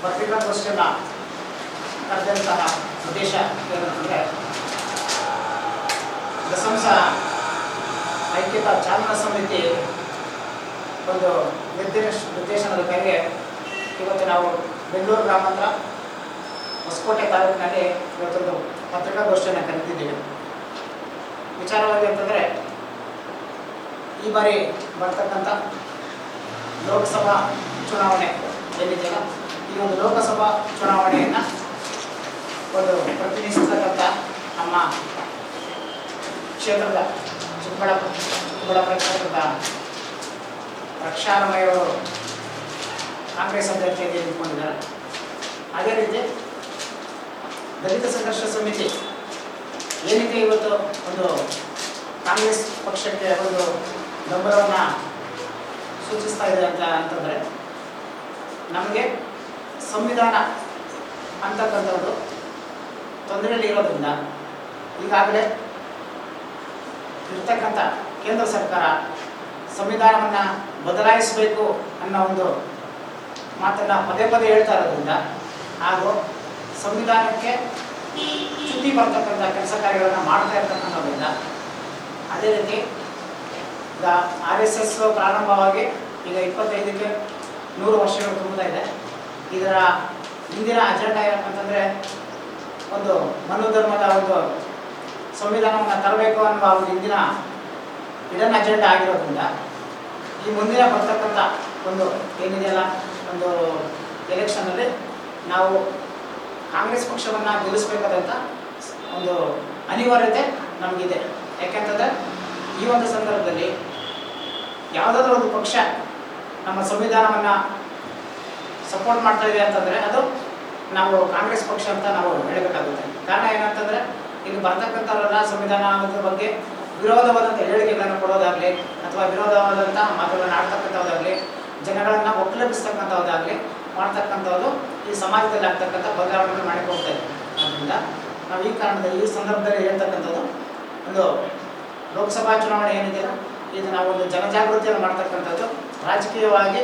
ಪತ್ರಿಕಾಗೋಷ್ಠಿಯನ್ನು ಕರೆದಂತಹ ಉದ್ದೇಶ ಏನಂತಂದರೆ, ದಸಂಸ ಐಕ್ಯತಾ ಚಾಲನಾ ಸಮಿತಿ ಒಂದು ನಿರ್ದೇಶನದ ಮೇರೆಗೆ ಇವತ್ತು ನಾವು ಬೆಂಗಳೂರು ಗ್ರಾಮಾಂತರ ಹೊಸಕೋಟೆ ತಾಲೂಕಿನಲ್ಲಿ ಇವತ್ತೊಂದು ಪತ್ರಿಕಾಗೋಷ್ಠಿಯನ್ನು ಕರೆದಿದ್ದೀವಿ. ವಿಚಾರವಾಗಿ ಅಂತಂದರೆ, ಈ ಬಾರಿ ಬರ್ತಕ್ಕಂಥ ಲೋಕಸಭಾ ಚುನಾವಣೆ ಏನಿದೆಯಲ್ಲ, ಈ ಒಂದು ಲೋಕಸಭಾ ಚುನಾವಣೆಯನ್ನು ಒಂದು ಪ್ರತಿನಿಧಿಸತಕ್ಕಂಥ ನಮ್ಮ ಕ್ಷೇತ್ರದ ಚಿಕ್ಕಬಳ್ಳಾಪುರ ಕ್ಷೇತ್ರದ ರಕ್ಷಾರಮಯ್ಯವರು ಕಾಂಗ್ರೆಸ್ ಅಭ್ಯರ್ಥಿಯಾಗಿ ನಿಂತ್ಕೊಂಡಿದ್ದಾರೆ. ಅದೇ ರೀತಿ ದಲಿತ ಸಂಘರ್ಷ ಸಮಿತಿ ಏನಕ್ಕೆ ಇವತ್ತು ಒಂದು ಕಾಂಗ್ರೆಸ್ ಪಕ್ಷಕ್ಕೆ ಒಂದು ಬೆಂಬಲವನ್ನು ಸೂಚಿಸ್ತಾ ಇದೆ ಅಂತಂದರೆ, ನಮಗೆ ಸಂವಿಧಾನ ಅಂತಕ್ಕಂಥದ್ದು ತೊಂದರೆಯಲ್ಲಿ ಇರೋದ್ರಿಂದ ಈಗಾಗಲೇ ಇರ್ತಕ್ಕಂಥ ಕೇಂದ್ರ ಸರ್ಕಾರ ಸಂವಿಧಾನವನ್ನು ಬದಲಾಯಿಸಬೇಕು ಅನ್ನೋ ಒಂದು ಮಾತನ್ನು ಪದೇ ಪದೇ ಹೇಳ್ತಾ ಇರೋದ್ರಿಂದ ಹಾಗೂ ಸಂವಿಧಾನಕ್ಕೆ ಚ್ಯುತಿ ಬರ್ತಕ್ಕಂಥ ಕೆಲಸ ಕಾರ್ಯಗಳನ್ನು ಮಾಡ್ತಾ ಇರ್ತಕ್ಕಂಥದ್ರಿಂದ, ಅದೇ ರೀತಿ ಈಗ RSS ಪ್ರಾರಂಭವಾಗಿ ಈಗ 25ಕ್ಕೆ 100 ವರ್ಷಗಳು ತುಂಬುತ್ತಾ ಇದೆ. ಇದರ ಹಿಂದಿನ ಅಜೆಂಡಾ ಏನಂತಂದರೆ, ಒಂದು ಮನುಧರ್ಮದ ಒಂದು ಸಂವಿಧಾನವನ್ನು ತರಬೇಕು ಅನ್ನುವ ಒಂದು ಹಿಂದಿನ ಹಿಡನ್ ಅಜೆಂಡಾ ಆಗಿರೋದ್ರಿಂದ ಈ ಮುಂದಿನ ಬರ್ತಕ್ಕಂಥ ಒಂದು ಏನಿದೆಯಲ್ಲ ಒಂದು ಎಲೆಕ್ಷನಲ್ಲಿ ನಾವು ಕಾಂಗ್ರೆಸ್ ಪಕ್ಷವನ್ನು ಗೆಲ್ಲಿಸಬೇಕಾದಂಥ ಒಂದು ಅನಿವಾರ್ಯತೆ ನಮಗಿದೆ. ಯಾಕೆಂತಂದರೆ ಈ ಒಂದು ಸಂದರ್ಭದಲ್ಲಿ ಯಾವುದಾದ್ರೂ ಒಂದು ಪಕ್ಷ ನಮ್ಮ ಸಂವಿಧಾನವನ್ನು ಸಪೋರ್ಟ್ ಮಾಡ್ತಾ ಇದೆ ಅಂತಂದರೆ ಅದು ನಾವು ಕಾಂಗ್ರೆಸ್ ಪಕ್ಷ ಅಂತ ನಾವು ಹೇಳಬೇಕಾಗುತ್ತೆ. ಕಾರಣ ಏನಂತಂದರೆ, ಇಲ್ಲಿ ಬರ್ತಕ್ಕಂಥವರೆಲ್ಲ ಸಂವಿಧಾನದ ಬಗ್ಗೆ ವಿರೋಧವಾದಂಥ ಹೇಳಿಕೆಗಳನ್ನು ಕೊಡೋದಾಗಲಿ ಅಥವಾ ವಿರೋಧವಾದಂಥ ಮಾತುಗಳನ್ನು ಆಡ್ತಕ್ಕಂಥದ್ದಾಗಲಿ, ಜನಗಳನ್ನು ಒಕ್ಕಲೆಬ್ಬಿಸ್ತಕ್ಕಂಥದ್ದಾಗಲಿ ಮಾಡ್ತಕ್ಕಂಥದ್ದು ಈ ಸಮಾಜದಲ್ಲಿ ಆಗ್ತಕ್ಕಂಥ ಬದಲಾವಣೆಗಳು ಮಾಡಿ ಹೋಗ್ತಾ ಇದೆ. ಆದ್ದರಿಂದ ನಾವು ಈ ಸಂದರ್ಭದಲ್ಲಿ ಹೇಳ್ತಕ್ಕಂಥದ್ದು, ಒಂದು ಲೋಕಸಭಾ ಚುನಾವಣೆ ಏನಿದೆಯಲ್ಲ, ಇದು ನಾವು ಒಂದು ಜನಜಾಗೃತಿಯನ್ನು ಮಾಡ್ತಕ್ಕಂಥದ್ದು, ರಾಜಕೀಯವಾಗಿ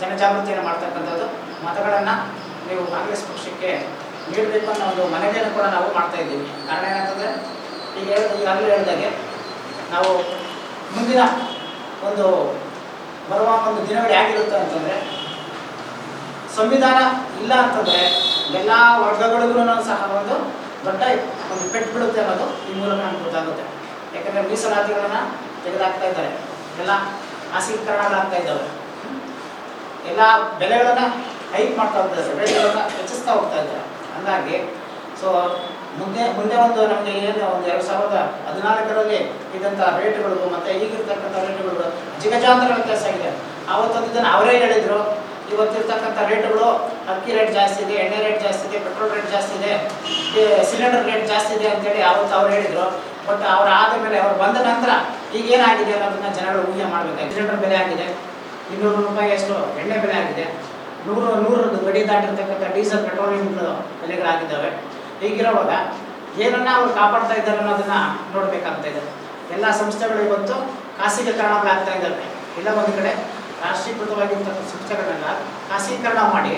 ಜನಜಾಗೃತಿಯನ್ನು ಮಾಡ್ತಕ್ಕಂಥದ್ದು, ಮತಗಳನ್ನು ನೀವು ಕಾಂಗ್ರೆಸ್ ಪಕ್ಷಕ್ಕೆ ನೀಡಬೇಕು ಅನ್ನೋ ಒಂದು ಮನವಿಯನ್ನು ಕೂಡ ನಾವು ಮಾಡ್ತಾ ಇದ್ದೀವಿ. ಕಾರಣ ಏನಂತಂದರೆ, ಈಗಾಗಲೇ ಹೇಳಿದಾಗೆ ನಾವು ಮುಂದಿನ ಒಂದು ಬರುವ ಒಂದು ದಿನಗಳು ಹೇಗಿರುತ್ತೆ ಅಂತಂದರೆ, ಸಂವಿಧಾನ ಇಲ್ಲ ಅಂತಂದರೆ ಎಲ್ಲ ವರ್ಗಗಳಿಗೂ ಸಹ ಒಂದು ದೊಡ್ಡ ಒಂದು ಪೆಟ್ಟು ಬೀಳುತ್ತೆ ಅನ್ನೋದು ಈ ಮೂಲಕ ನಮ್ಗೆ ಗೊತ್ತಾಗುತ್ತೆ. ಯಾಕಂದರೆ ಮೀಸಲಾತಿಗಳನ್ನು ತೆಗೆದುಹಾಕ್ತಾ ಇದ್ದಾರೆ, ಎಲ್ಲ ಖಾಸಗೀಕರಣಗಳಾಗ್ತಾ ಇದ್ದಾವೆ, ಎಲ್ಲ ಬೆಲೆಗಳನ್ನು ಹೈಕ್ ಮಾಡ್ತಾ ಇದ್ದಾರೆ, ರೇಟ್ಗಳನ್ನು ಹೆಚ್ಚಿಸ್ತಾ ಹೋಗ್ತಾ ಇದ್ದಾರೆ. ಹಾಗಾಗಿ ಮುಂದೆ ಒಂದು ನಮಗೆ ಏನು ಒಂದು 2014ರಲ್ಲಿ ಇದ್ದಂಥ ರೇಟ್ಗಳಿಗೂ ಮತ್ತು ಈಗಿರ್ತಕ್ಕಂಥ ರೇಟ್ಗಳಿಗೂ ಜಿಗಜಾಂತರ ವ್ಯತ್ಯಾಸ ಆಗಿದೆ. ಆವತ್ತೊಂದಿದ್ದನ್ನು ಅವರೇ ಹೇಳಿದರು, ಇವತ್ತಿರ್ತಕ್ಕಂಥ ರೇಟ್ಗಳು ಅಕ್ಕಿ ರೇಟ್ ಜಾಸ್ತಿ ಇದೆ, ಎಣ್ಣೆ ರೇಟ್ ಜಾಸ್ತಿ ಇದೆ, ಪೆಟ್ರೋಲ್ ರೇಟ್ ಜಾಸ್ತಿ ಇದೆ, ಸಿಲಿಂಡರ್ ರೇಟ್ ಜಾಸ್ತಿ ಇದೆ ಅಂತೇಳಿ ಆವತ್ತು ಅವ್ರು ಹೇಳಿದರು. ಬಟ್ ಅವ್ರು ಆದ ಮೇಲೆ ಅವ್ರು ಬಂದ ನಂತರ ಈಗೇನಾಗಿದೆ ಅನ್ನೋದನ್ನ ಜನಗಳು ಊಹೆ ಮಾಡಬೇಕಾಗಿದೆ. ಸಿಲಿಂಡರ್ ಬೆಲೆ ಆಗಿದೆ, 200 ರೂಪಾಯಿಯಷ್ಟು ಎಣ್ಣೆ ಬೆಲೆ ಆಗಿದೆ, 100 ಗಡಿ ದಾಟಿರ್ತಕ್ಕಂಥ ಡೀಸೆಲ್ ಪೆಟ್ರೋಲಿಯಂ ಬೆಲೆಗಳಾಗಿದ್ದಾವೆ. ಹೀಗಿರುವಾಗ ಏನನ್ನ ಅವ್ರು ಕಾಪಾಡ್ತಾ ಇದ್ದಾರೆ ಅನ್ನೋದನ್ನ ನೋಡಬೇಕಾಗ್ತಾ ಇದೆ. ಎಲ್ಲ ಸಂಸ್ಥೆಗಳು ಇವತ್ತು ಖಾಸಗೀಕರಣಗಳಾಗ್ತಾ ಇದ್ದಾವೆ. ಇಲ್ಲ ಒಂದು ಕಡೆ ರಾಷ್ಟ್ರೀಕೃತವಾಗಿರ್ತಕ್ಕಂಥ ಸಂಸ್ಥೆಗಳನ್ನೆಲ್ಲ ಖಾಸಗೀಕರಣ ಮಾಡಿ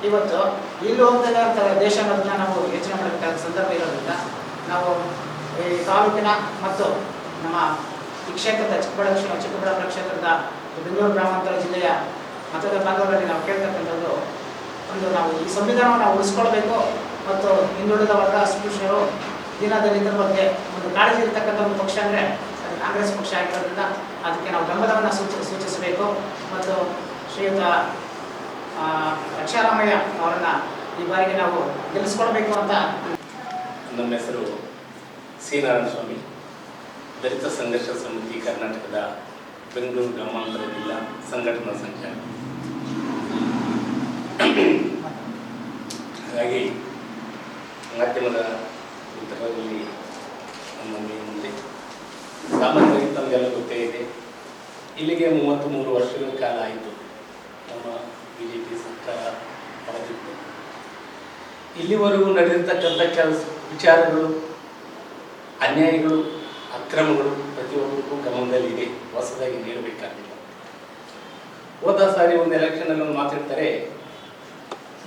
ಇವತ್ತು ಇಲ್ಲಿ ಹೋಗ್ತಾ ಇರ್ತಾರೆ ದೇಶ ಅನ್ನೋದನ್ನ ನಾವು ಯೋಚನೆ ಮಾಡಬೇಕಾದ ಸಂದರ್ಭ ಇರೋದ್ರಿಂದ, ನಾವು ಈ ತಾಲೂಕಿನ ಮತ್ತು ನಮ್ಮ ಈ ಕ್ಷೇತ್ರದ ಚಿಕ್ಕಬಳ್ಳಾಪುರ ಕ್ಷೇತ್ರದ ಬೆಂಗಳೂರು ಗ್ರಾಮಾಂತರ ಜಿಲ್ಲೆಯ ಮತದ ಭಾಗಗಳಲ್ಲಿ ನಾವು ಕೇಳ್ತಕ್ಕಂಥದ್ದು, ಒಂದು ನಾವು ಈ ಸಂವಿಧಾನವನ್ನು ಉಳಿಸ್ಕೊಳ್ಬೇಕು ಮತ್ತು ಹಿಂದುಳಿದ ವರ್ಗ ಅಸ್ಪೃಶ್ಯರು ದೀನದಲಿತರ ಬಗ್ಗೆ ಒಂದು ಕಾಳಜಿ ಇರ್ತಕ್ಕಂಥ ಒಂದು ಪಕ್ಷ ಅಂದರೆ ಅದು ಕಾಂಗ್ರೆಸ್ ಪಕ್ಷ ಆಗಿರೋದ್ರಿಂದ ಅದಕ್ಕೆ ನಾವು ಬೆಂಬಲವನ್ನು ಸೂಚಿಸಬೇಕು ಮತ್ತು ಶ್ರೀಯುತ ರಕ್ಷಾರಾಮಯ್ಯ ಅವರನ್ನು ಈ ಬಾರಿಗೆ ನಾವು ಗೆಲ್ಲಿಸ್ಕೊಳ್ಬೇಕು ಅಂತ. ನಮ್ಮ ಹೆಸರು ಸಿ ನಾರಾಯಣಸ್ವಾಮಿ, ದಲಿತ ಸಂಘರ್ಷ ಸಮಿತಿ ಕರ್ನಾಟಕದ ಬೆಂಗಳೂರು ಗ್ರಾಮಾಂತರ ಜಿಲ್ಲಾ ಸಂಘಟನಾ ಸಂಚಾಲಕ. ಹಾಗಾಗಿ ಮಾಧ್ಯಮದ ಉತ್ತರದಲ್ಲಿ ನಮ್ಮ ಮುಂದೆ ಸಾಮಾನ್ಯವಾಗಿ ತಮಗೆಲ್ಲ ಗೊತ್ತೇ ಇದೆ, ಇಲ್ಲಿಗೆ 33 ವರ್ಷಗಳ ಕಾಲ ಆಯಿತು ನಮ್ಮ BJP ಸರ್ಕಾರ ಹೊರಗಿತ್ತು. ಇಲ್ಲಿವರೆಗೂ ನಡೆದಿರ್ತಕ್ಕಂಥ ವಿಚಾರಗಳು, ಅನ್ಯಾಯಗಳು, ಅಕ್ರಮಗಳು ಪ್ರತಿಯೊಬ್ಬರಿಗೂ ಗಮನದಲ್ಲಿದೆ, ಹೊಸದಾಗಿ ನೀಡಬೇಕಾಗಿಲ್ಲ. ಹೋದ ಸಾರಿ ಒಂದು ಎಲೆಕ್ಷನಲ್ಲಿ ಒಂದು ಮಾತಾಡ್ತಾರೆ,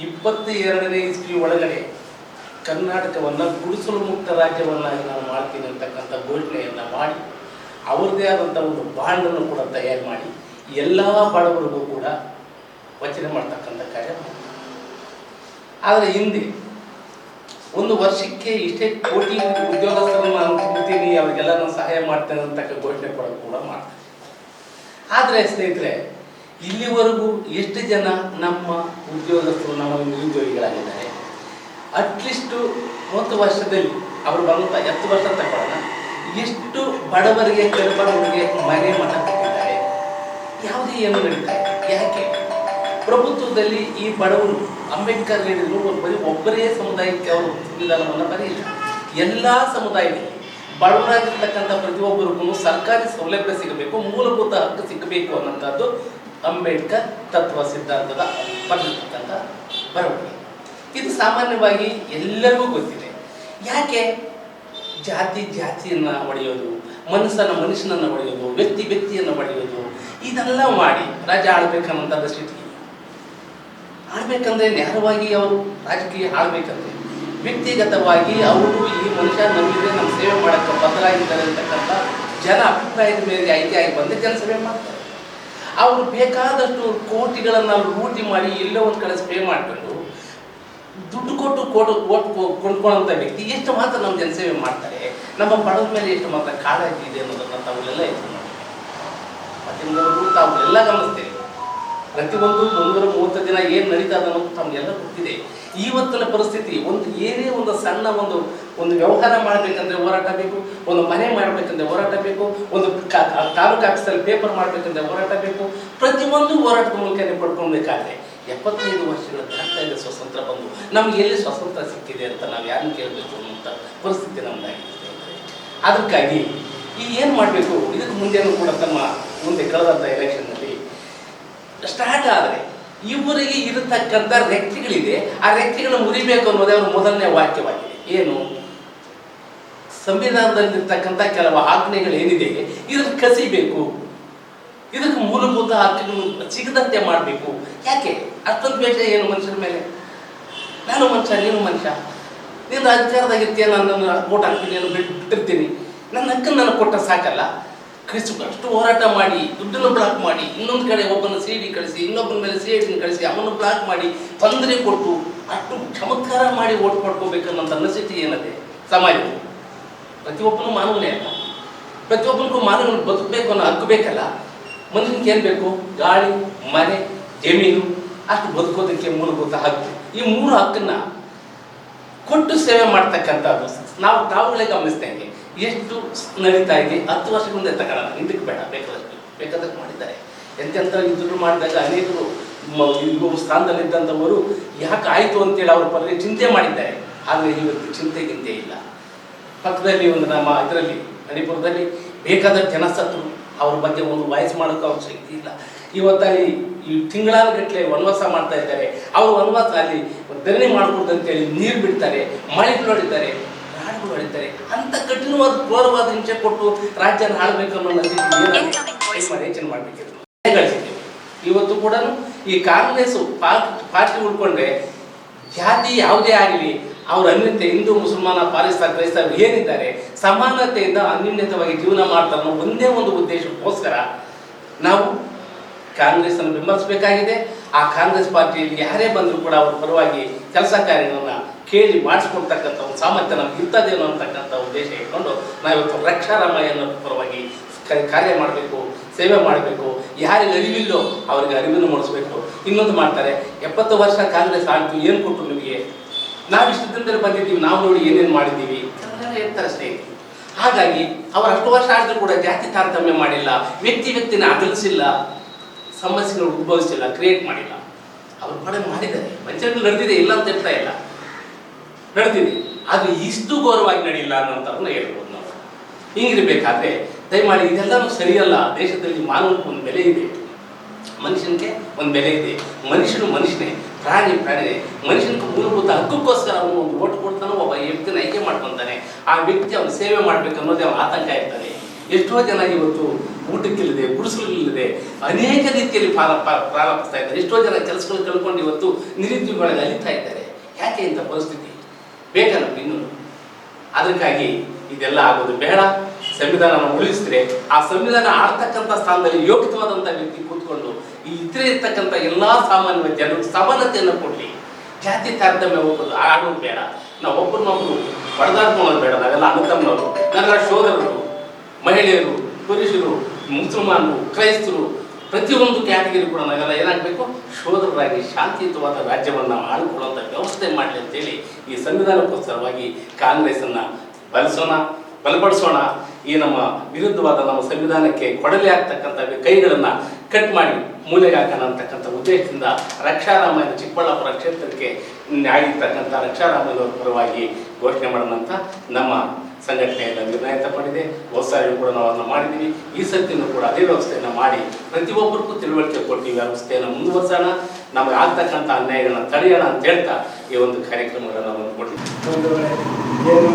22ನೇ ಇಸ್ವಿ ಒಳಗಡೆ ಕರ್ನಾಟಕವನ್ನು ಗುಡಿಸಲು ಮುಕ್ತ ರಾಜ್ಯವನ್ನಾಗಿ ನಾನು ಮಾಡ್ತೀನಿ ಅಂತಕ್ಕಂಥ ಘೋಷಣೆಯನ್ನು ಮಾಡಿ ಅವ್ರದ್ದೇ ಆದಂಥ ಒಂದು ಬಾಂಡನ್ನು ಕೂಡ ತಯಾರು ಮಾಡಿ ಎಲ್ಲ ಬಡವರಿಗೂ ಕೂಡ ವಚನೆ ಮಾಡ್ತಕ್ಕಂಥ ಕಾರ್ಯ ಮಾಡಿ. ಆದರೆ ಹಿಂದೆ ಒಂದು ವರ್ಷಕ್ಕೆ ಇಷ್ಟೇ ಕೋಟಿ ಉದ್ಯೋಗಸ್ಥರನ್ನು ನಾನು ಕೊಡ್ತೀನಿ, ಅವರಿಗೆಲ್ಲ ನಾನು ಸಹಾಯ ಮಾಡ್ತೇನೆ ಅಂತಕ್ಕ ಘೋಷಣೆ ಕೂಡ ಮಾಡ್ತಾರೆ. ಆದರೆ ಸ್ನೇಹಿತರೆ, ಇಲ್ಲಿವರೆಗೂ ಎಷ್ಟು ಜನ ನಮ್ಮ ಉದ್ಯೋಗಸ್ಥರು, ನಮ್ಮ ನಿರುದ್ಯೋಗಿಗಳಾಗಿದ್ದಾರೆ? ಅಟ್ಲೀಸ್ಟು 30 ವರ್ಷದಲ್ಲಿ ಅವರು ಬಂದಂಥ 10 ವರ್ಷ ತಗೊಳ್ಳೋಣ, ಎಷ್ಟು ಬಡವರಿಗೆ ಕೆಳಬಡವರಿಗೆ ಮನೆ ಮಠ ಕಟ್ಟಿದ್ದಾರೆ? ಯಾವುದೇ ಏನು ನಡೀತಾರೆ? ಯಾಕೆ ಪ್ರಭುತ್ವದಲ್ಲಿ ಈ ಬಡವರು, ಅಂಬೇಡ್ಕರ್ ಹೇಳಿದ್ರು, ಬರೀ ಒಬ್ಬರೇ ಸಮುದಾಯಕ್ಕೆ ಅವರು ಸಂವಿಧಾನವನ್ನು ಬರೆಯಿಲ್ಲ. ಎಲ್ಲ ಸಮುದಾಯದಲ್ಲಿ ಬಡವರಾಗಿರ್ತಕ್ಕಂಥ ಪ್ರತಿಯೊಬ್ಬರಿಗೂ ಸರ್ಕಾರಿ ಸೌಲಭ್ಯ ಸಿಗಬೇಕು, ಮೂಲಭೂತ ಹಕ್ಕು ಸಿಗಬೇಕು ಅನ್ನೋಂಥದ್ದು ಅಂಬೇಡ್ಕರ್ ತತ್ವ ಸಿದ್ಧಾಂತದ ಬರೆದಿರ್ತಕ್ಕಂಥ ಬರವಣಿಗೆ. ಇದು ಸಾಮಾನ್ಯವಾಗಿ ಎಲ್ಲರಿಗೂ ಗೊತ್ತಿದೆ. ಯಾಕೆ ಜಾತಿಯನ್ನು ಒಡೆಯೋದು, ಮನುಷ್ಯನನ್ನು ಒಡೆಯೋದು, ವ್ಯಕ್ತಿಯನ್ನು ಒಡೆಯೋದು, ಇದೆಲ್ಲ ಮಾಡಿ ರಾಜ್ಯ ಆಳ್ಬೇಕನ್ನೋಂಥದ್ದು ಸ್ಥಿತಿ. ಆಳ್ಬೇಕಂದ್ರೆ ನೇರವಾಗಿ ಅವರು ರಾಜಕೀಯ ಆಳ್ಬೇಕಂದ್ರೆ ವ್ಯಕ್ತಿಗತವಾಗಿ ಅವರು ಈ ಮನುಷ್ಯ ನಮ್ಮಿದೆ, ನಮ್ಮ ಸೇವೆ ಮಾಡೋಕ್ಕೆ ಬದಲಾಗಿದ್ದಾರೆ ಅಂತಕ್ಕಂಥ ಜನ ಅಭಿಪ್ರಾಯದ ಮೇಲೆ ಆಯ್ಕೆಯಾಗಿ ಬಂದು ಜನಸೇವೆ ಮಾಡ್ತಾರೆ. ಅವರು ಬೇಕಾದಷ್ಟು ಕೋಟಿಗಳನ್ನು ಲೂಟಿ ಮಾಡಿ ಎಲ್ಲೋ ಒಂದು ಕಡೆ ಸ್ಪ್ರೇ ಮಾಡಿಕೊಂಡು ದುಡ್ಡು ಕೊಟ್ಟು ಓಟ್ ಕೊಂಡ್ಕೊಳ್ಳೋಂಥ ವ್ಯಕ್ತಿ ಎಷ್ಟು ಮಾತ್ರ ನಮ್ಮ ಜನಸೇವೆ ಮಾಡ್ತಾರೆ, ನಮ್ಮ ಬಡವರ ಮೇಲೆ ಎಷ್ಟು ಮಾತ್ರ ಕಾಳಜಿ ಇದೆ ಅನ್ನೋದನ್ನು ತಾವುಗಳೆಲ್ಲ ಹೆಚ್ಚು ಮಾಡಿ ಮತ್ತು ತಾವುಗಳೆಲ್ಲ ಗಮನಿಸ್ತೇವೆ. ಪ್ರತಿಯೊಂದು 330 ದಿನ ಏನು ನಡೀತಾ ಅನ್ನೋದು ತಮಗೆಲ್ಲ ಗೊತ್ತಿದೆ. ಇವತ್ತಿನ ಪರಿಸ್ಥಿತಿ, ಏನೇ ಒಂದು ಸಣ್ಣ ಒಂದು ವ್ಯವಹಾರ ಮಾಡಬೇಕಂದ್ರೆ ಹೋರಾಟ ಬೇಕು, ಒಂದು ಮನೆ ಮಾಡಬೇಕಂದ್ರೆ ಹೋರಾಟ ಬೇಕು, ಒಂದು ತಾಲೂಕು ಆಫೀಸಲ್ಲಿ ಪೇಪರ್ ಮಾಡಬೇಕಂದ್ರೆ ಹೋರಾಟ ಬೇಕು. ಪ್ರತಿಯೊಂದು ಹೋರಾಟದ ಮೂಲಕ ಪಡ್ಕೊಳ್ಬೇಕಾದ್ರೆ 75 ವರ್ಷಗಳ ದಾಟ್ತಾ ಇದೆ ಸ್ವತಂತ್ರ ಬಂದು. ನಮ್ಗೆ ಎಲ್ಲಿ ಸ್ವತಂತ್ರ ಸಿಕ್ಕಿದೆ ಅಂತ ನಾವು ಯಾರನ್ನು ಕೇಳಬೇಕು ಅನ್ನುವಂಥ ಪರಿಸ್ಥಿತಿ ನಮ್ಮದಾಗಿದೆ. ಅದಕ್ಕಾಗಿ ಏನು ಮಾಡಬೇಕು, ಇದಕ್ಕೆ ಮುಂದೆನೂ ಕೂಡ ತಮ್ಮ ಮುಂದೆ ಕಳೆದಂಥ ಎಲೆಕ್ಷನ್ನಲ್ಲಿ ಸ್ಟಾರ್ಟ್ ಆದರೆ ಇವರಿಗೆ ಇರತಕ್ಕಂಥ ರೆಕ್ಕೆಗಳಿದೆ, ಆ ರೆಕ್ಕೆಗಳನ್ನು ಮುರಿಬೇಕು ಅನ್ನೋದೇ ಅವರ ಮೊದಲನೇ ವಾಕ್ಯವಾಗಿದೆ. ಏನು? ಸಂವಿಧಾನದಲ್ಲಿರ್ತಕ್ಕಂಥ ಕೆಲವು ಆಜ್ಞೆಗಳೇನಿದೆ ಇದನ್ನು ಕಸಿಬೇಕು, ಇದಕ್ಕೆ ಮೂಲಭೂತ ಹಕ್ಕುಗಳು ಸಿಗದಂತೆ ಮಾಡಬೇಕು. ಯಾಕೆ ಅಷ್ಟೊಂದು ದ್ವೇಷ ಏನು ಮನುಷ್ಯರ ಮೇಲೆ? ನಾನು ಮನುಷ್ಯ, ನೀನು ಮನುಷ್ಯ, ನೀನು ಅಧಿಕಾರದಾಗಿರ್ತೀಯ, ನಾನು ಓಟ್ ಹಾಕ್ತೀನಿ, ನಾನು ಬಿಟ್ಟಿರ್ತೀನಿ, ನನ್ನ ಹಕ್ಕನ್ನು ನನಗೆ ಕೊಟ್ಟ ಸಾಕಲ್ಲ? ಅಷ್ಟು ಹೋರಾಟ ಮಾಡಿ, ದುಡ್ಡನ್ನು ಬ್ಲಾಕ್ ಮಾಡಿ, ಇನ್ನೊಂದು ಕಡೆ ಒಬ್ಬನ CD ಕಳಿಸಿ, ಇನ್ನೊಬ್ಬನ ಮೇಲೆ CID ಕಳಿಸಿ, ಅವನು ಬ್ಲಾಕ್ ಮಾಡಿ, ತೊಂದರೆ ಕೊಟ್ಟು ಅಷ್ಟು ಚಮತ್ಕಾರ ಮಾಡಿ ಓಟ್ ಮಾಡ್ಕೋಬೇಕನ್ನೋಂಥ ಅನಿಸಿಕೆ ಏನದೆ ಸಮಾಜದಲ್ಲಿ? ಪ್ರತಿಯೊಬ್ಬನು ಮಾನವನೇ ಅಲ್ಲ, ಪ್ರತಿಯೊಬ್ಬನಿಗೂ ಮಾನವನಿಗೆ ಬದುಕಬೇಕು ಅನ್ನೋ ಹಕ್ಕು ಬೇಕಲ್ಲ. ಮನುಷ್ಯನಿಗೆ ಏನು ಬೇಕು? ಗಾಳಿ, ಮನೆ, ಜಮೀನು, ಅಷ್ಟು ಬದುಕೋದಕ್ಕೆ ಮೂಲಭೂತ ಹಕ್ಕು. ಈ 3 ಹಕ್ಕನ್ನು ಕೊಟ್ಟು ಸೇವೆ ಮಾಡ್ತಕ್ಕಂಥದ್ದು ನಾವು ತಾವುಗಳೇ ಗಮನಿಸ್ತೇವೆ. ಎಷ್ಟು ನಡೀತಾ ಇದೆ? 10 ವರ್ಷಗಳಿಂದ ತಗೊಳ್ಳೋಣ, ಹಿಂದಕ್ಕೆ ಬೇಡ, ಬೇಕಾದಷ್ಟು ಮಾಡಿದ್ದಾರೆ. ಎಂತೆಂಥ ಯುದ್ಧಗಳು ಮಾಡಿದಾಗ ಅನೇಕರು ಸ್ಥಾನದಲ್ಲಿದ್ದಂಥವರು ಯಾಕೆ ಆಯಿತು ಅಂತೇಳಿ ಅವ್ರ ಪರವಾಗಿ ಚಿಂತೆ ಮಾಡಿದ್ದಾರೆ. ಆದರೆ ಇವತ್ತು ಚಿಂತೆಗಿಂತೆ ಇಲ್ಲ. ಪಕ್ಕದಲ್ಲಿ ಒಂದು ನಮ್ಮ ಇದರಲ್ಲಿ ಮಣಿಪುರದಲ್ಲಿ ಬೇಕಾದಷ್ಟು ಜನ ಸತ್ರು, ಅವ್ರ ಬಗ್ಗೆ ಒಂದು ವಾಯ್ಸ್ ಮಾಡೋಕ್ಕೆ ಅವ್ರ ಶಕ್ತಿ ಇಲ್ಲ. ಇವತ್ತಲ್ಲಿ ಈ ತಿಂಗಳಾನುಗಟ್ಟಲೆ ವನವಾಸ ಮಾಡ್ತಾ ಇದ್ದಾರೆ. ಅವರು ವನವಾಸ ಅಲ್ಲಿ ಧರಣಿ ಮಾಡ್ಕೊಡ್ದು ಅಂತೇಳಿ ನೀರು ಬಿಡ್ತಾರೆ, ಮಳೆಗಳು ಹೊಡಿತಾರೆ, ರಾಡುಗಳು ಹೊಡಿತಾರೆ. ಅಂತ ಕಠಿಣವಾದ ಕ್ರೂರವಾದ ಹಿಂಸೆ ಕೊಟ್ಟು ರಾಜ್ಯನ ಆಳ್ಬೇಕು ಅನ್ನೋ ಯೋಚನೆ ಮಾಡಬೇಕಿತ್ತು. ಇವತ್ತು ಕೂಡ ಈ ಕಾಂಗ್ರೆಸ್ ಪಾರ್ಟಿ ಉಳ್ಕೊಂಡ್ರೆ ಜಾತಿ ಯಾವುದೇ ಆಗಲಿ, ಅವ್ರ ಅನ್ಯತೆ, ಹಿಂದೂ ಮುಸಲ್ಮಾನ ಪಾಲಿಸ್ತಾನ ಕ್ರೈಸ್ತರು ಏನಿದ್ದಾರೆ ಸಮಾನತೆಯಿಂದ ಅನ್ಯೂನ್ಯತವಾಗಿ ಜೀವನ ಮಾಡ್ತಾರೆ ಅನ್ನೋ ಒಂದೇ ಒಂದು ಉದ್ದೇಶಕ್ಕೋಸ್ಕರ ನಾವು ಕಾಂಗ್ರೆಸ್ ಅನ್ನು ಬೆಂಬಲಿಸಬೇಕಾಗಿದೆ. ಆ ಕಾಂಗ್ರೆಸ್ ಪಾರ್ಟಿಯಲ್ಲಿ ಯಾರೇ ಬಂದರೂ ಕೂಡ ಅವ್ರ ಪರವಾಗಿ ಕೆಲಸ ಕಾರ್ಯಗಳನ್ನು ಕೇಳಿ ಮಾಡಿಸ್ಕೊಡ್ತಕ್ಕಂಥ ಒಂದು ಸಾಮರ್ಥ್ಯ ನಮ್ಗೆ ಇರ್ತದೇನೋ ಅಂತಕ್ಕಂಥ ಉದ್ದೇಶ ಇಟ್ಕೊಂಡು ನಾವಿವತ್ತು ರಕ್ಷಾರಾಮಯ್ಯನ ಪರವಾಗಿ ಕಾರ್ಯ ಮಾಡಬೇಕು, ಸೇವೆ ಮಾಡಬೇಕು. ಯಾರಿಗೆ ಅರಿವಿಲ್ಲೋ ಅವ್ರಿಗೆ ಅರಿವನ್ನು ಮೂಡಿಸ್ಬೇಕು. ಇನ್ನೊಂದು ಮಾಡ್ತಾರೆ, 70 ವರ್ಷ ಕಾಂಗ್ರೆಸ್ ಆಳ್ತು, ಏನು ಕೊಟ್ಟರು ನಿಮಗೆ? ನಾವು ಇಷ್ಟು ದಿನದಲ್ಲಿ ಬಂದಿದ್ದೀವಿ, ನಾವು ನೋಡಿ ಏನೇನು ಮಾಡಿದ್ದೀವಿ ಎಲ್ಲ ಹೇಳ್ತಾರೆ ಸ್ನೇಹಿತರು. ಹಾಗಾಗಿ ಅವರು ಅಷ್ಟು ವರ್ಷ ಆದರೂ ಕೂಡ ಜಾತಿ ತಾರತಮ್ಯ ಮಾಡಿಲ್ಲ, ವ್ಯಕ್ತಿನ ಅಗಲಿಸಿಲ್ಲ, ಸಮಸ್ಯೆಗಳು ಉದ್ಭವಿಸಿಲ್ಲ, ಕ್ರಿಯೇಟ್ ಮಾಡಿಲ್ಲ. ಅವ್ರು ಮಾಡಿದ್ದಾರೆ, ಪಂಚಾಯತ್ ನಡೆದಿದೆ, ಇಲ್ಲ ಅಂತ ಹೇಳ್ತಾ ಇಲ್ಲ, ನಡೆದಿದೆ. ಅದು ಇಷ್ಟು ಗೌರವವಾಗಿ ನಡೆಯಿಲ್ಲ ಅನ್ನೋಂಥವ್ರನ್ನ ಹೇಳ್ಬೋದು ನಾವು. ಹಿಂಗಿರ್ಬೇಕಾದ್ರೆ ದಯಮಾಡಿ ಇದೆಲ್ಲನೂ ಸರಿಯಲ್ಲ. ದೇಶದಲ್ಲಿ ಮಾನವಕ್ಕೆ ಒಂದು ಬೆಲೆ ಇದೆ. ಮನುಷ್ಯನಿಗೆ ಒಂದು ಬೆಲೆ ಇದೆ. ಮನುಷ್ಯನು ಮನುಷ್ಯನೇ, ಪ್ರಾಣಿ ಪ್ರಾಣಿನೇ. ಮನುಷ್ಯನಿಗೆ ಮೂಲಭೂತ ಹಕ್ಕಕ್ಕೋಸ್ಕರ ಅವನು ಒಂದು ಓಟ್ ಕೊಡ್ತಾನೆ, ಒಬ್ಬ ವ್ಯಕ್ತಿನ ಆಯ್ಕೆ ಮಾಡ್ಕೊತಾನೆ. ಆ ವ್ಯಕ್ತಿ ಅವನು ಸೇವೆ ಮಾಡಬೇಕು ಅನ್ನೋದೇ ಅವನ ಆತಂಕ ಇರ್ತಾನೆ. ಎಷ್ಟೋ ಜನ ಇವತ್ತು ಊಟಕ್ಕಿಲ್ಲದೆ, ಗುಡಿಸಲಿಲ್ಲದೆ ಅನೇಕ ರೀತಿಯಲ್ಲಿ ಪ್ರಾರಂಭಿಸ್ತಾ ಇದ್ದಾರೆ. ಎಷ್ಟೋ ಜನ ಕೆಲಸಗಳು ಕಳ್ಕೊಂಡು ಇವತ್ತು ನಿರುದ್ಯೋಗಿಗಳಲ್ಲಿ ಅಲಿತಾ ಇದ್ದಾರೆ. ಯಾಕೆ ಇಂಥ ಪರಿಸ್ಥಿತಿ ಬೇಕಾ ನಮ್ಗೆ ಇನ್ನೂ? ಅದಕ್ಕಾಗಿ ಇದೆಲ್ಲ ಆಗೋದು ಬೇಡ. ಸಂವಿಧಾನ ಉಳಿಸಿದ್ರೆ ಆ ಸಂವಿಧಾನ ಆಡ್ತಕ್ಕಂಥ ಸ್ಥಾನದಲ್ಲಿ ಯೋಗ್ಯವಾದಂಥ ವ್ಯಕ್ತಿ ಕೂತ್ಕೊಂಡು ಈ ಇತರೆ ಇರ್ತಕ್ಕಂಥ ಎಲ್ಲ ಸಾಮಾನ್ಯ ಜನರಿಗೆ ಸಮಾನತೆಯನ್ನು ಕೊಡಲಿ. ಜಾತಿ ತಾರತಮ್ಯ ಹೋಗೋದು ಆಡೋದು ಬೇಡ. ನಾವು ಒಬ್ಬರನ್ನೊಬ್ಬರು ಹೊಡೆದಾಡ್ಕೊಳ್ಳೋದು ಬೇಡ. ನಾವೆಲ್ಲ ಅಣ್ಣತಮ್ಮನವರು, ನನ್ನ ಸೋದರರು, ಮಹಿಳೆಯರು, ಪುರುಷರು, ಮುಸಲ್ಮಾನರು, ಕ್ರೈಸ್ತರು, ಪ್ರತಿಯೊಂದು ಕ್ಯಾಟಗರಿ ಕೂಡ ನಾವೆಲ್ಲ ಏನಾಗಬೇಕು, ಸೋದರರಾಗಿ ಶಾಂತಿಯುತವಾದ ರಾಜ್ಯವನ್ನು ನಾವು ಆಳ್ಕೊಳ್ಳುವಂಥ ವ್ಯವಸ್ಥೆ ಮಾಡಲಿ ಅಂತೇಳಿ ಈ ಸಂವಿಧಾನಕ್ಕೋಸ್ಕರವಾಗಿ ಕಾಂಗ್ರೆಸ್ಸನ್ನು ಬಲಪಡಿಸೋಣ. ಈ ನಮ್ಮ ವಿರುದ್ಧವಾದ ನಮ್ಮ ಸಂವಿಧಾನಕ್ಕೆ ಕೊಡಲಿ ಆಗ್ತಕ್ಕಂಥ ಕೈಗಳನ್ನು ಕಟ್ ಮಾಡಿ ಮೂಲೆಗೆ ಹಾಕೋಣ ಅಂತಕ್ಕಂಥ ಉದ್ದೇಶದಿಂದ ರಕ್ಷಾರಾಮಯ್ಯ ಚಿಕ್ಕಬಳ್ಳಾಪುರ ಕ್ಷೇತ್ರಕ್ಕೆ ಆಗಿರ್ತಕ್ಕಂಥ ರಕ್ಷಾರಾಮಯ್ಯನವರ ಪರವಾಗಿ ಘೋಷಣೆ ಮಾಡೋಣ ಅಂತ ನಮ್ಮ ಸಂಘಟನೆಯಿಂದ ನಿರ್ಣಯ ತಗೊಂಡಿದೆ. ಹೊಸಾರಿಗೂ ಕೂಡ ನಾವು ಅದನ್ನು ಮಾಡಿದ್ದೀವಿ. ಈ ಸರ್ತಿನೂ ಕೂಡ ಅದೇ ವ್ಯವಸ್ಥೆಯನ್ನು ಮಾಡಿ ಪ್ರತಿಯೊಬ್ಬರಿಗೂ ತಿಳುವಳಿಕೆ ಕೊಟ್ಟು ಈ ವ್ಯವಸ್ಥೆಯನ್ನು ಮುಂದುವರ್ಸೋಣ, ನಮಗೆ ಆಗ್ತಕ್ಕಂಥ ಅನ್ಯಾಯಗಳನ್ನ ತಡೆಯೋಣ ಅಂತ ಹೇಳ್ತಾ ಈ ಒಂದು ಕಾರ್ಯಕ್ರಮಗಳನ್ನು ನಾವು ಏನು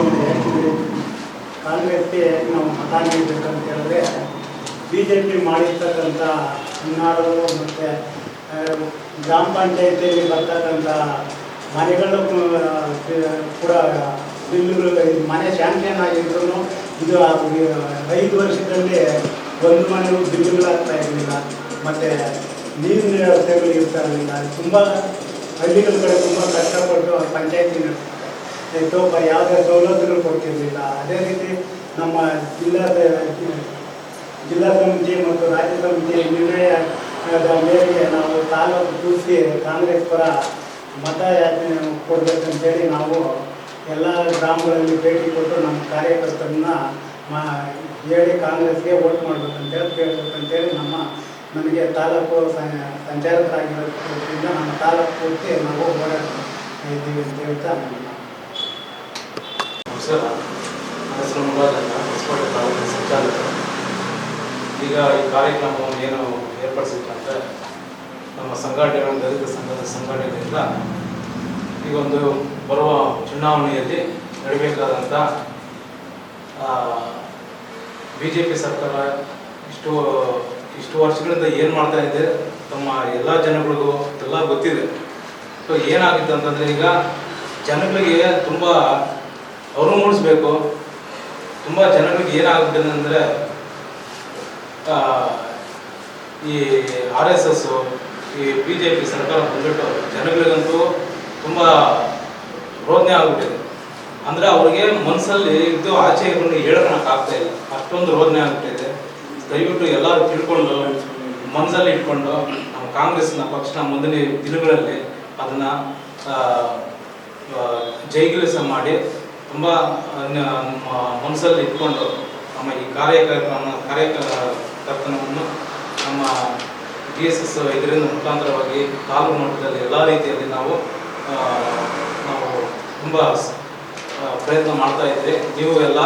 ಕಾಂಗ್ರೆಸ್ಗೆ ನಾವು ಮತ ನೀಡಬೇಕಂತ ಹೇಳಿದ್ರೆ BJP ಮಾಡಿರ್ತಕ್ಕಂಥ ಹುನ್ನಾರಗಳು ಮತ್ತು ಗ್ರಾಮ ಪಂಚಾಯತಿಯಲ್ಲಿ ಬರ್ತಕ್ಕಂಥ ಮನೆಗಳು ಕೂಡ ಬಿಲ್ಲುಗಳು, ಮನೆ ಸ್ಯಾಂಕ್ಷನ್ ಆಗಿದ್ರು ಇದು 5 ವರ್ಷದಲ್ಲಿ ಒಂದು ಮನೆಗೂ ಬಿಲ್ಲುಗಳಾಗ್ತಾ ಇರಲಿಲ್ಲ. ಮತ್ತು ನೀರಿನ ವ್ಯವಸ್ಥೆಗಳು ಇರ್ತಾ ಇರಲಿಲ್ಲ. ತುಂಬ ಹಳ್ಳಿಗಳ ಕಡೆ ತುಂಬ ಕಷ್ಟಪಟ್ಟು ಪಂಚಾಯತಿ ಯಾವುದೇ ಸವಲತ್ತುಗಳು ಕೊಡ್ತಿರಲಿಲ್ಲ. ಅದೇ ರೀತಿ ನಮ್ಮ ಜಿಲ್ಲಾ ಸಮಿತಿ ಮತ್ತು ರಾಜ್ಯ ಸಮಿತಿ ನಿರ್ಣಯದ ಮೇರೆಗೆ ನಾವು ತಾಲೂಕು ಕೂರಿಸಿ ಕಾಂಗ್ರೆಸ್ ಪರ ಮತಯಾಚನೆ ಕೊಡಬೇಕಂತೇಳಿ ನಾವು ಎಲ್ಲ ಗ್ರಾಮಗಳಲ್ಲಿ ಭೇಟಿ ಕೊಟ್ಟು ನಮ್ಮ ಕಾರ್ಯಕರ್ತರನ್ನ ಹೇಳಿ ಕಾಂಗ್ರೆಸ್ಗೆ ವೋಟ್ ಮಾಡಬೇಕಂತೇಳಿ ಕೇಳಬೇಕಂತೇಳಿ ನನಗೆ ತಾಲೂಕು ಸಂಚಾಲಕರಾಗಿರೋದ್ರಿಂದ ನಮ್ಮ ತಾಲೂಕು ಪೂರ್ತಿ ನಾವು ಓಡಾಡ್ತಾ ಇದ್ದೀವಿ ಅಂತ ಹೇಳ್ತಾ ನಮಸ್ಕಾರ. ನನ್ನ ಹೆಸರು ಮುರಾಜನ್ನ, ಹೊಸಕೋಟೆ ತಾಲೂಕಿನ ಸಂಚಾಲಕರು. ಈಗ ಈ ಕಾರ್ಯಕ್ರಮವನ್ನು ಏನು ಏರ್ಪಡಿಸಿದಂತೆ ನಮ್ಮ ಸಂಘಟನೆಗಳ ದಲಿತ ಸಂಘದ ಸಂಘಟನೆಯಿಂದ ಈಗ ಒಂದು ಬರುವ ಚುನಾವಣೆಯಲ್ಲಿ ನಡೀಬೇಕಾದಂಥ BJP ಸರ್ಕಾರ ಇಷ್ಟು ವರ್ಷಗಳಿಂದ ಏನು ಮಾಡ್ತಾ ಇದೆ ತಮ್ಮ ಎಲ್ಲ ಜನಗಳಿಗೂ ಎಲ್ಲ ಗೊತ್ತಿದೆ. ಸೊ ಏನಾಗಿತ್ತು ಅಂತಂದರೆ ಈಗ ಜನಗಳಿಗೆ ತುಂಬ ಅವರು ಮೂಡಿಸ್ಬೇಕು. ತುಂಬ ಜನಗಳಿಗೆ ಏನಾಗ್ಬಿಟ್ಟಿದೆ ಅಂದರೆ ಈ RSS ಈ BJP ಸರ್ಕಾರ ಬಂದ್ಬಿಟ್ಟು ಜನಗಳಿಗಂತೂ ತುಂಬ ರೋದನೆ ಆಗ್ಬಿಟ್ಟಿದೆ. ಅಂದರೆ ಅವ್ರಿಗೆ ಮನಸ್ಸಲ್ಲಿ ಇದ್ದು ಆಚೆ ಹೇಳ್ಕೊಳಕ್ಕಾಗ್ತಾ ಇಲ್ಲ, ಅಷ್ಟೊಂದು ರೋದನೆ ಆಗ್ಬಿಟ್ಟಿದೆ. ದಯವಿಟ್ಟು ಎಲ್ಲರೂ ತಿಳ್ಕೊಂಡು ಮನಸ್ಸಲ್ಲಿ ಇಟ್ಕೊಂಡು ನಮ್ಮ ಕಾಂಗ್ರೆಸ್ನ ಪಕ್ಷನ ಮುಂದಿನ ದಿನಗಳಲ್ಲಿ ಅದನ್ನು ಜೈಗಿಲಿಸ ಮಾಡಿ ತುಂಬ ಮನಸ್ಸಲ್ಲಿ ಇಟ್ಕೊಂಡು ನಮ್ಮ ಈ ಕಾರ್ಯಕರ್ತನವನ್ನು ನಮ್ಮ DSS ಇದರಿಂದ ಮುಖಾಂತರವಾಗಿ ತಾಲೂಕು ಮಟ್ಟದಲ್ಲಿ ಎಲ್ಲ ರೀತಿಯಲ್ಲಿ ನಾವು ತುಂಬ ಪ್ರಯತ್ನ ಮಾಡ್ತಾ ಇದ್ದೀವಿ. ನೀವು ಎಲ್ಲ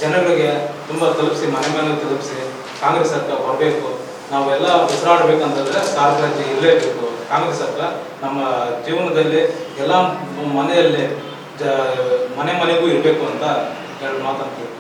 ಜನಗಳಿಗೆ ತುಂಬ ತಲುಪಿಸಿ, ಮನೆ ಮನೆಗೆ ತಲುಪಿಸಿ ಕಾಂಗ್ರೆಸ್ ಸರ್ಕಾರ ಬರಬೇಕು. ನಾವೆಲ್ಲ ಉಸಿರಾಡಬೇಕಂತಂದರೆ ಸಾರ್ವಜನಿಕ ಇರಲೇಬೇಕು. ಕಾಂಗ್ರೆಸ್ ಸರ್ಕಾರ ನಮ್ಮ ಜೀವನದಲ್ಲಿ ಎಲ್ಲ ಮನೆಯಲ್ಲಿ ಮನೆಗೂ ಇರಬೇಕು ಅಂತ ಹೇಳಿ ಮಾತಂತೀವಿ.